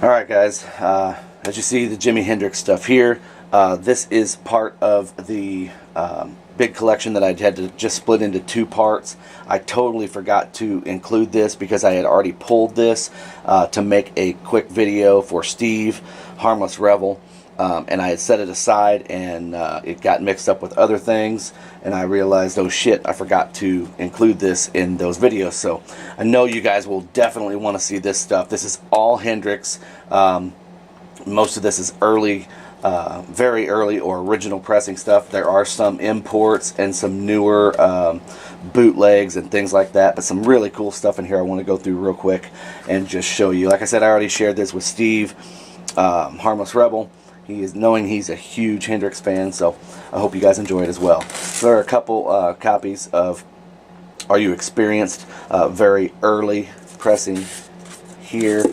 Alright guys, as you see the Jimi Hendrix stuff here, this is part of the big collection that I had to just split into two parts. I totally forgot to include this because I had already pulled this to make a quick video for Steve, Harmless Rebel, and I had set it aside and it got mixed up with other things, and I realized, oh shit, I forgot to include this in those videos. So I know you guys will definitely want to see this stuff. This is all Hendrix. Most of this is early, very early or original pressing stuff. There are some imports and some newer bootlegs and things like that, but some really cool stuff in here I want to go through real quick and just show you. Like I said, I already shared this with Steve, Harmless Rebel. He's a huge Hendrix fan, so I hope you guys enjoy it as well. So there are a couple copies of Are You Experienced, very early pressing here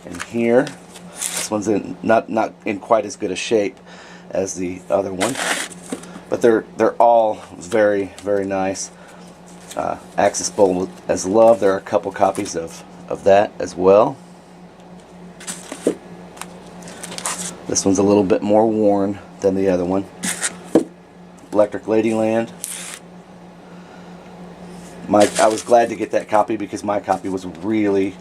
and here. This one's not in quite as good a shape as the other one, but they're all very, very nice. Axis Bold as Love. There are a couple copies of that as well. This one's a little bit more worn than the other one. Electric Ladyland. I was glad to get that copy because my copy was really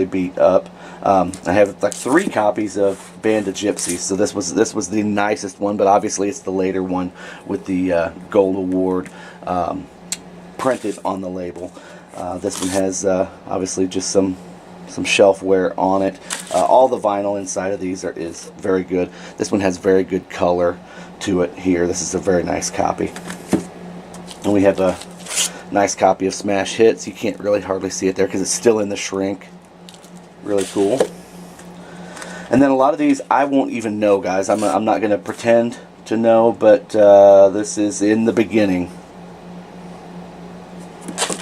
beat up. I have like 3 copies of Band of Gypsies, so this was the nicest one, but obviously it's the later one with the Gold Award printed on the label. This one has obviously just some shelf wear on it. All the vinyl inside of these is very good. This one has very good color to it here. This is a very nice copy. And we have a nice copy of Smash Hits. You can't really hardly see it there because it's still in the shrink. Really cool. And then a lot of these I won't even know, guys. I'm not going to pretend to know, but this is in the beginning.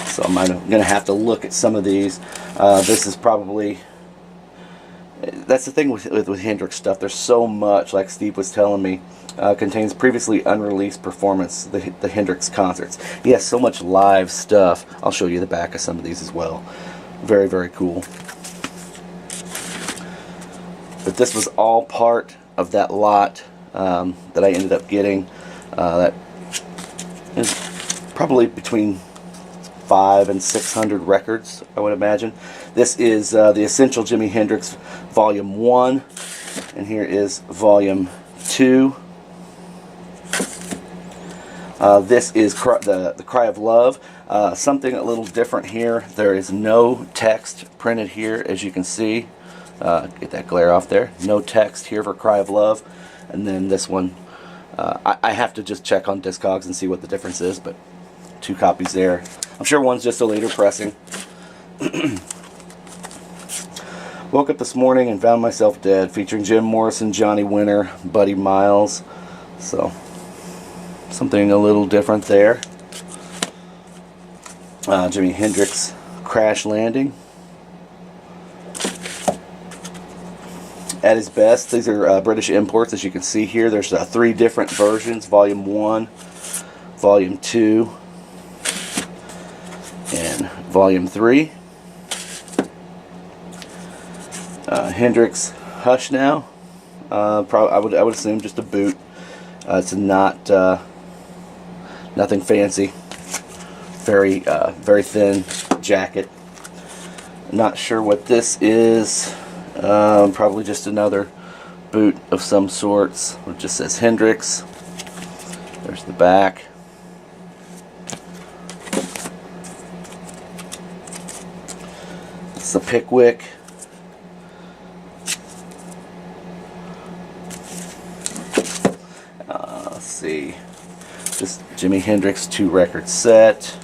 So I'm going to have to look at some of these. This is probably... That's the thing with Hendrix stuff. There's so much, like Steve was telling me, contains previously unreleased performance, the Hendrix concerts. He has so much live stuff. I'll show you the back of some of these as well. Very, very cool. But this was all part of that lot that I ended up getting. That is probably between 500 and 600 records, I would imagine. This is the Essential Jimi Hendrix Volume 1, and here is Volume 2. This is the Cry of Love. Something a little different here. There is no text printed here, as you can see. Get that glare off there. No text here for Cry of Love. And then this one, I have to just check on Discogs and see what the difference is, but 2 copies there. I'm sure one's just a later pressing. Woke up this morning and found myself dead, featuring Jim Morrison, Johnny Winter, Buddy Miles. So, something a little different there. Jimi Hendrix, Crash Landing. At His Best. These are British imports, as you can see here. There's 3 different versions, Volume 1, Volume 2, and Volume 3. Hendrix Hush now. I would assume just a boot. It's not nothing fancy. Very thin jacket. Not sure what this is. Probably just another boot of some sorts. It just says Hendrix. There's the back. It's the Pickwick. Let's see. Just Jimi Hendrix 2-record set.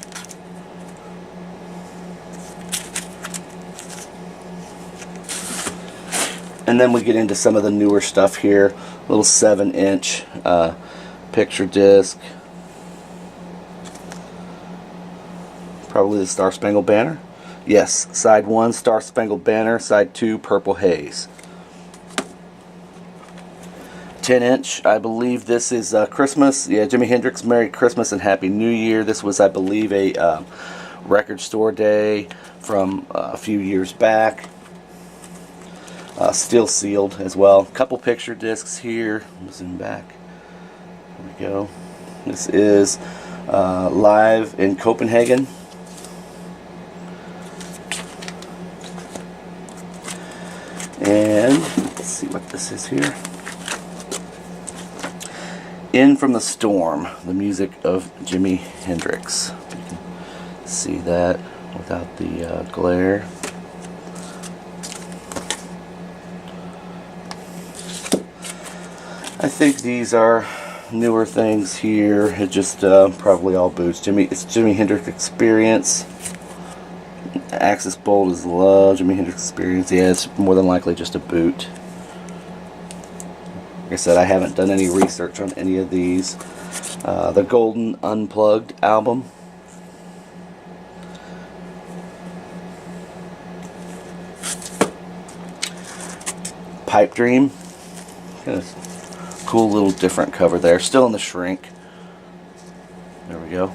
And then we get into some of the newer stuff here. Little 7-inch picture disc. Probably the Star Spangled Banner. Yes, side 1, Star Spangled Banner. Side 2, Purple Haze. 10-inch, I believe this is Christmas. Yeah, Jimi Hendrix, Merry Christmas and Happy New Year. This was, I believe, a record store day from a few years back. still sealed as well. Couple picture discs here. Zoom back. There we go. This is live in Copenhagen. And let's see what this is here. In from the Storm, the music of Jimi Hendrix. You can see that without the glare. I think these are newer things here. It just probably all boots. It's Jimi Hendrix Experience. Axis bolt is low. Jimi Hendrix Experience. Yeah, it's more than likely just a boot. Like I said, I haven't done any research on any of these. The Golden Unplugged album. Pipe Dream. Kind of cool little different cover there. Still in the shrink. There we go.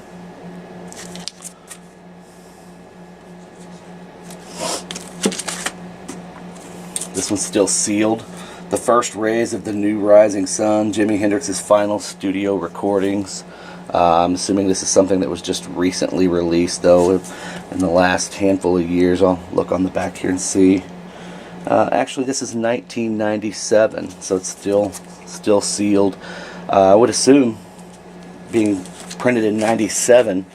This one's still sealed. The First Rays of the New Rising Sun, Jimi Hendrix's final studio recordings. I'm assuming this is something that was just recently released, though, in the last handful of years. I'll look on the back here and see. Actually, this is 1997, so it's still sealed. I would assume, being printed in 97,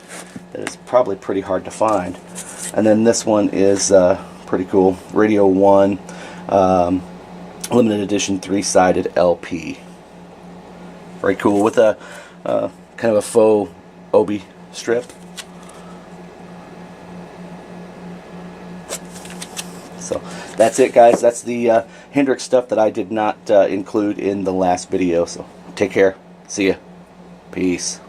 that it's probably pretty hard to find. And then this one is pretty cool. Radio 1. Limited edition 3-sided LP. Very cool, with a kind of a faux obi strip. So that's it, guys. That's the Hendrix stuff that I did not include in the last video. So take care. See ya. Peace.